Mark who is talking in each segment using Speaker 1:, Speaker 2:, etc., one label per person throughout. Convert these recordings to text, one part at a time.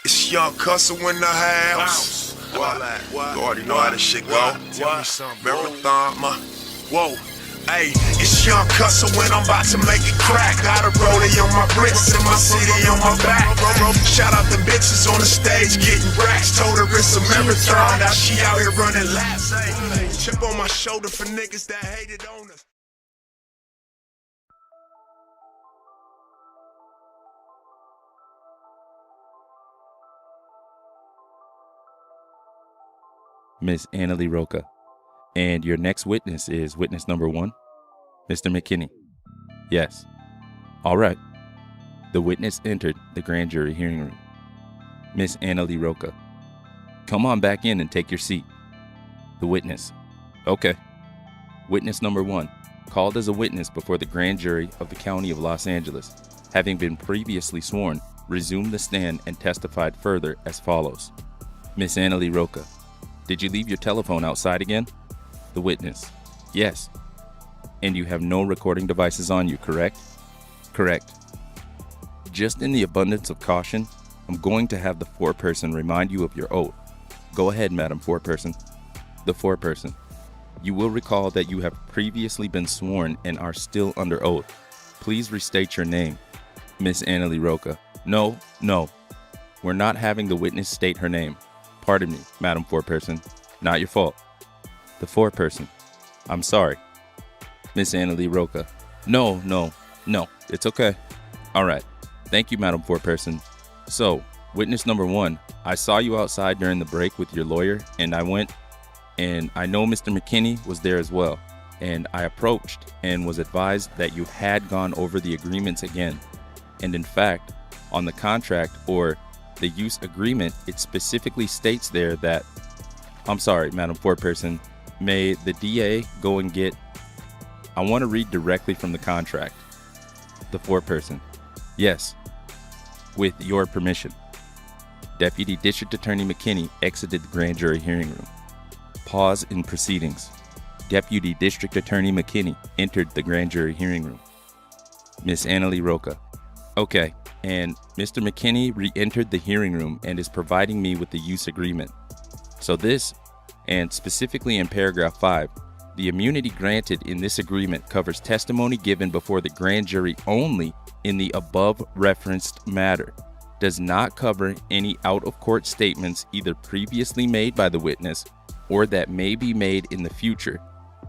Speaker 1: It's Young Hustle in the house. What? You already know how this shit go. Marathon, whoa. Hey, it's Young Hustle when I'm about to make it crack. Got a rollie on my wrist and my city on my back. Shout out the bitches on the stage getting racks. Told her it's a marathon, now she out here running laps. Hey, chip on my shoulder for niggas that hated on us.
Speaker 2: Miss Annalie Roca. And your next witness is witness number 1, Mr. McKinney. Yes. All right. The witness entered the grand jury hearing room. Miss Annalie Roca, come on back in and take your seat. The witness. Okay. Witness number 1, called as a witness before the grand jury of the County of Los Angeles, having been previously sworn, resumed the stand and testified further as follows. Miss Annalie Roca, did you leave your telephone outside again? The witness. Yes. And you have no recording devices on you, correct? Correct. Just in the abundance of caution, I'm going to have the foreperson remind you of your oath. Go ahead, Madam Foreperson. The foreperson. You will recall that you have previously been sworn and are still under oath. Please restate your name. Miss Annalie Roca. No. We're not having the witness state her name. Pardon me, Madam Foreperson. Not your fault. The foreperson. I'm sorry. Miss Annalie Roca. No. It's okay. All right. Thank you, Madam Foreperson. So, witness number 1, I saw you outside during the break with your lawyer, and I went, and I know Mr. McKinney was there as well. And I approached and was advised that you had gone over the agreements again. And in fact, on the contract or the use agreement, it specifically states there that, I'm sorry, Madam Foreperson, may the DA go and get, I want to read directly from the contract. The foreperson. Yes, with your permission. Deputy District Attorney McKinney exited the grand jury hearing room. Pause in proceedings. Deputy District Attorney McKinney entered the grand jury hearing room. Miss Annalie Roca. Okay. And Mr. McKinney re-entered the hearing room and is providing me with the use agreement. So this, and specifically in paragraph 5, the immunity granted in this agreement covers testimony given before the grand jury only in the above referenced matter, does not cover any out-of-court statements either previously made by the witness or that may be made in the future.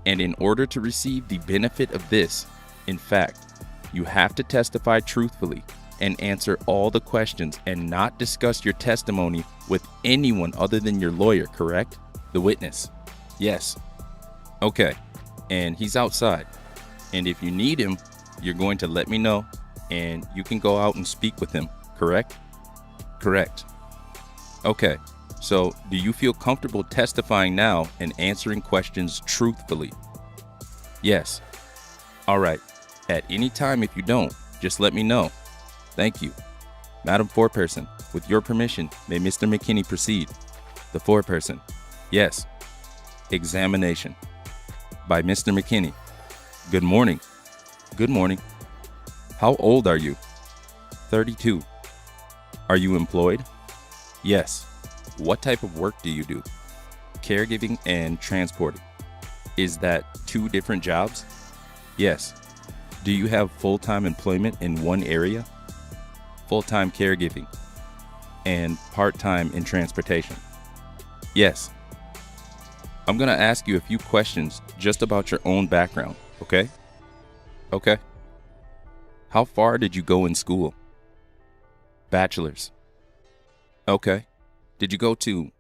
Speaker 2: And in order to receive the benefit of this, in fact, you have to testify truthfully and answer all the questions and not discuss your testimony with anyone other than your lawyer, correct? The witness. Yes. Okay. And he's outside. And if you need him, you're going to let me know and you can go out and speak with him, correct? Correct. Okay. So, do you feel comfortable testifying now and answering questions truthfully? Yes. All right. At any time, if you don't, just let me know. Thank you. Madam Foreperson, with your permission, may Mr. McKinney proceed? The foreperson. Yes. Examination. By Mr. McKinney. Good morning. Good morning. How old are you? 32. Are you employed? Yes. What type of work do you do? Caregiving and transporting. Is that 2 different jobs? Yes. Do you have full-time employment in one area? Full-time caregiving, and part-time in transportation. Yes. I'm going to ask you a few questions just about your own background, okay? Okay. How far did you go in school? Bachelor's. Okay. Did you go to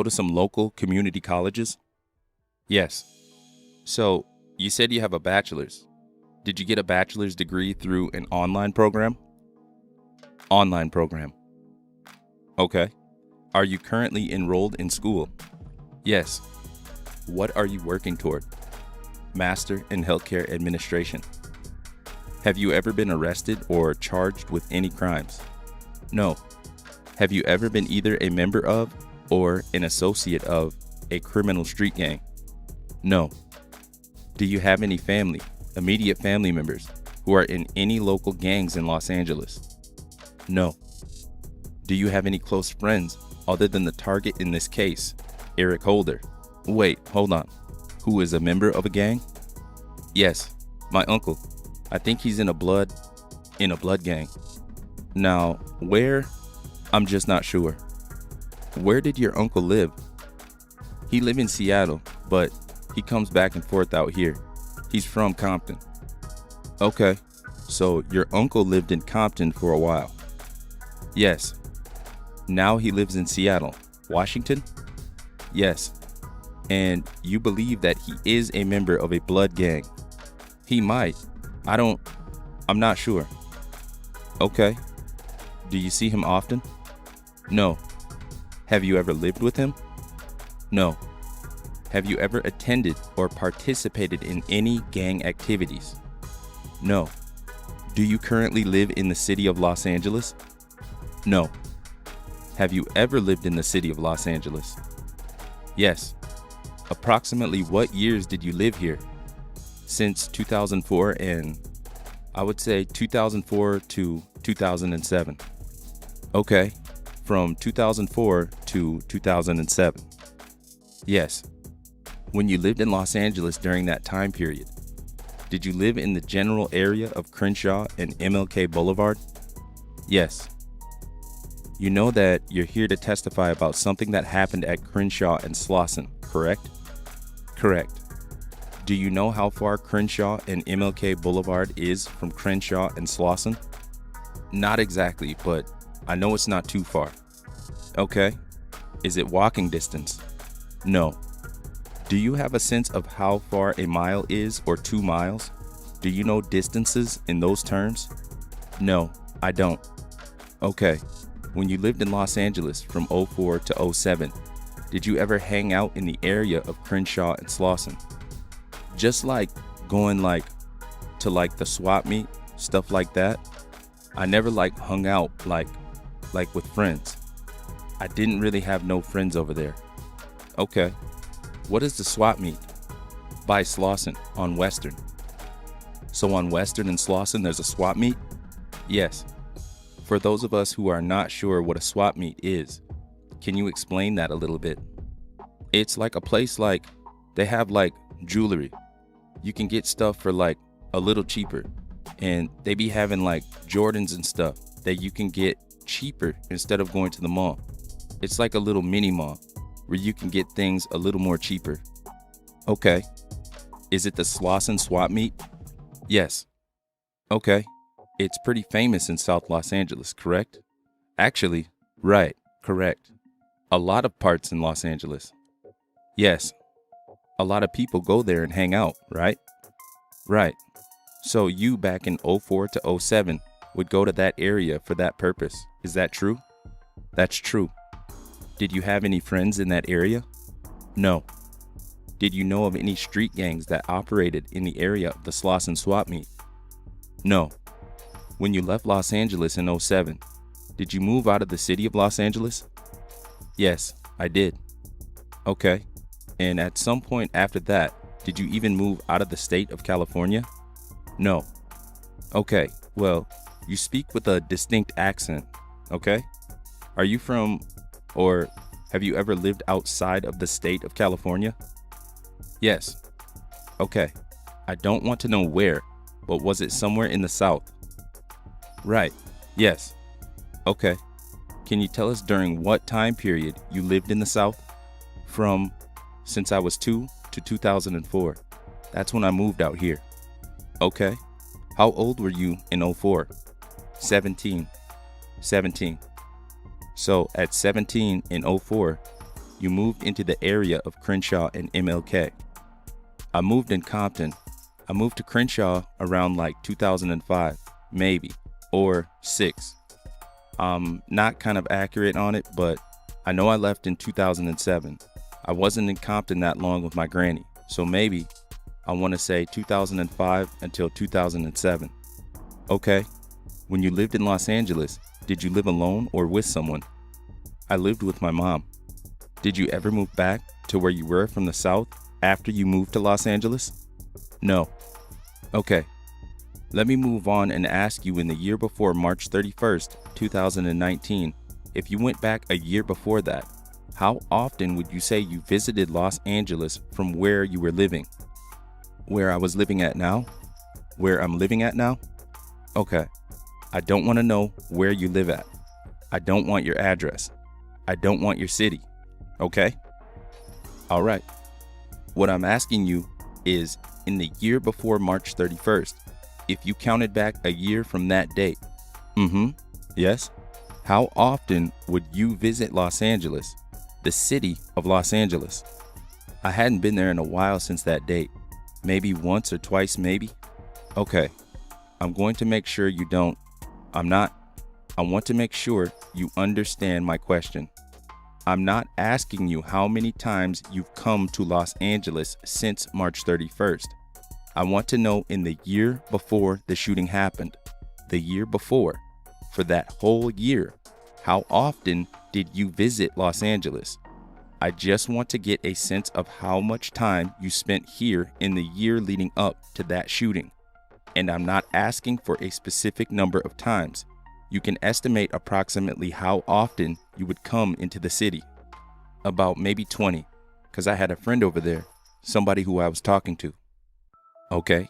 Speaker 2: some local community colleges? Yes. So, you said you have a bachelor's. Did you get a bachelor's degree through an online program? Online program. Okay. Are you currently enrolled in school? Yes. What are you working toward? Master in Healthcare Administration. Have you ever been arrested or charged with any crimes? No. Have you ever been either a member of or an associate of a criminal street gang? No. Do you have any immediate family members who are in any local gangs in Los Angeles? No. Do you have any close friends other than the target in this case, Eric Holder? Wait, hold on. Who is a member of a gang? Yes, my uncle. I think he's in a blood gang. Now, where? I'm just not sure. Where did your uncle live? He lived in Seattle, but he comes back and forth out here. He's from Compton. Okay, so your uncle lived in Compton for a while. Yes. Now he lives in Seattle, Washington? Yes. And you believe that he is a member of a blood gang? He might. I'm not sure. Okay. Do you see him often? No. Have you ever lived with him? No. Have you ever attended or participated in any gang activities? No. Do you currently live in the city of Los Angeles? No. Have you ever lived in the city of Los Angeles? Yes. Approximately what years did you live here? Since 2004 and I would say 2004 to 2007. Okay. From 2004 to 2007. Yes. When you lived in Los Angeles during that time period, did you live in the general area of Crenshaw and MLK Boulevard? Yes. You know that you're here to testify about something that happened at Crenshaw and Slauson, correct? Correct. Do you know how far Crenshaw and MLK Boulevard is from Crenshaw and Slauson? Not exactly, but I know it's not too far. Okay. Is it walking distance? No. Do you have a sense of how far a mile is or 2 miles? Do you know distances in those terms? No, I don't. Okay. When you lived in Los Angeles from 04 to 07, did you ever hang out in the area of Crenshaw and Slauson? Just like going to the swap meet, stuff like that. I never hung out like with friends. I didn't really have no friends over there. Okay. What is the swap meet? By Slauson on Western. So on Western and Slauson there's a swap meet? Yes. For those of us who are not sure what a swap meet is, can you explain that a little bit? It's like a place they have jewelry. You can get stuff for a little cheaper. And they be having Jordans and stuff that you can get cheaper instead of going to the mall. It's like a little mini mall where you can get things a little more cheaper. Okay. Is it the Slauson swap meet? Yes. Okay. It's pretty famous in South Los Angeles, correct? Actually, right, correct. A lot of parts in Los Angeles. Yes. A lot of people go there and hang out, right? Right. So you back in 04 to 07 would go to that area for that purpose. Is that true? That's true. Did you have any friends in that area? No. Did you know of any street gangs that operated in the area of the Slauson swap meet? No. When you left Los Angeles in 07, did you move out of the city of Los Angeles? Yes, I did. Okay. And at some point after that, did you even move out of the state of California? No. Okay, well, you speak with a distinct accent, okay? Are you from, or have you ever lived outside of the state of California? Yes. Okay. I don't want to know where, but was it somewhere in the South? Right. Yes. Okay. Can you tell us during what time period you lived in the South? Since I was 2 to 2004. That's when I moved out here. Okay. How old were you in 04? 17. 17. So at 17 in 04, you moved into the area of Crenshaw and MLK. I moved in Compton. I moved to Crenshaw around 2005, maybe, or 6. I'm not kind of accurate on it, but I know I left in 2007. I wasn't in Compton that long with my granny, so maybe I want to say 2005 until 2007. Okay. When you lived in Los Angeles, did you live alone or with someone? I lived with my mom. Did you ever move back to where you were from the South after you moved to Los Angeles? No. Okay. Let me move on and ask you, in the year before March 31st, 2019, if you went back a year before that, how often would you say you visited Los Angeles from where you were living? Where I was living at now? Where I'm living at now? Okay. I don't want to know where you live at. I don't want your address. I don't want your city. Okay? All right. What I'm asking you is, in the year before March 31st, if you counted back a year from that date, yes, how often would you visit Los Angeles, the city of Los Angeles? I hadn't been there in a while since that date. Maybe once or twice, maybe. Okay, I'm going to make sure you don't. I want to make sure you understand my question. I'm not asking you how many times you've come to Los Angeles since March 31st. I want to know, in the year before the shooting happened, the year before, for that whole year, how often did you visit Los Angeles? I just want to get a sense of how much time you spent here in the year leading up to that shooting. And I'm not asking for a specific number of times. You can estimate approximately how often you would come into the city. About maybe 20, because I had a friend over there, somebody who I was talking to. Okay,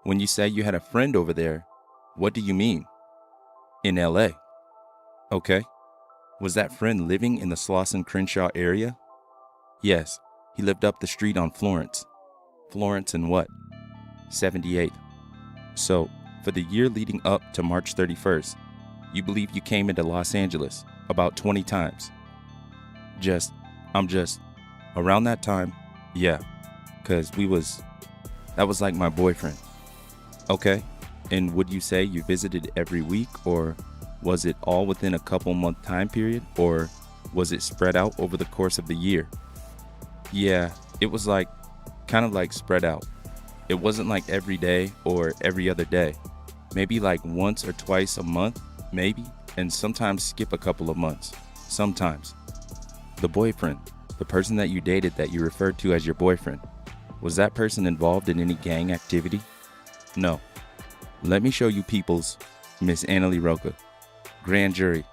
Speaker 2: when you say you had a friend over there, what do you mean? In LA. Okay, was that friend living in the Slauson Crenshaw area? Yes, he lived up the street on Florence. Florence and what? 78th. So, for the year leading up to March 31st, you believe you came into Los Angeles about 20 times. Around that time, yeah, because that was like my boyfriend. Okay, and would you say you visited every week, or was it all within a couple month time period, or was it spread out over the course of the year? Yeah, it was kind of like spread out. It wasn't like every day or every other day. Maybe like once or twice a month, maybe, and sometimes skip a couple of months, sometimes. The boyfriend, the person that you dated that you referred to as your boyfriend, was that person involved in any gang activity? No. Let me show you people's Miss Annalie Roca. Grand jury,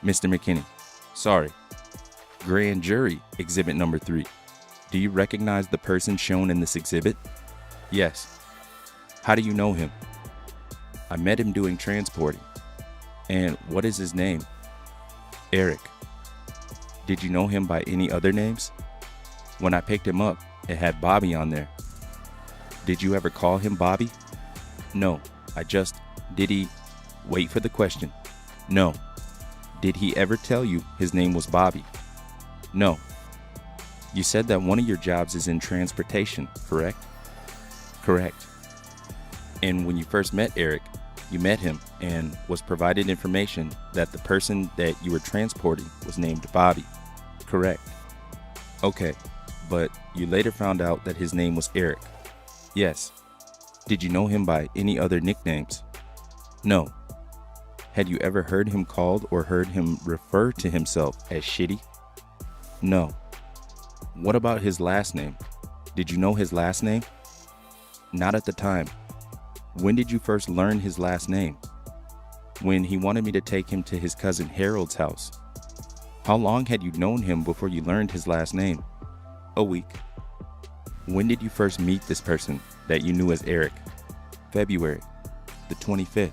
Speaker 2: Mr. McKinney. Sorry. Grand jury, exhibit number 3. Do you recognize the person shown in this exhibit? Yes. How do you know him? I met him doing transporting. And what is his name? Eric. Did you know him by any other names? When I picked him up, it had Bobby on there. Did you ever call him Bobby? No, did he, wait for the question. No. Did he ever tell you his name was Bobby? No. You said that one of your jobs is in transportation, correct? Correct. And when you first met Eric, you met him and was provided information that the person that you were transporting was named Bobby, correct? Okay, but you later found out that his name was Eric. Yes. Did you know him by any other nicknames? No. Had you ever heard him called or heard him refer to himself as Shitty? No. What about his last name? Did you know his last name? Not at the time. When did you first learn his last name? When he wanted me to take him to his cousin Harold's house. How long had you known him before you learned his last name? A week. When did you first meet this person that you knew as Eric? February the 25th.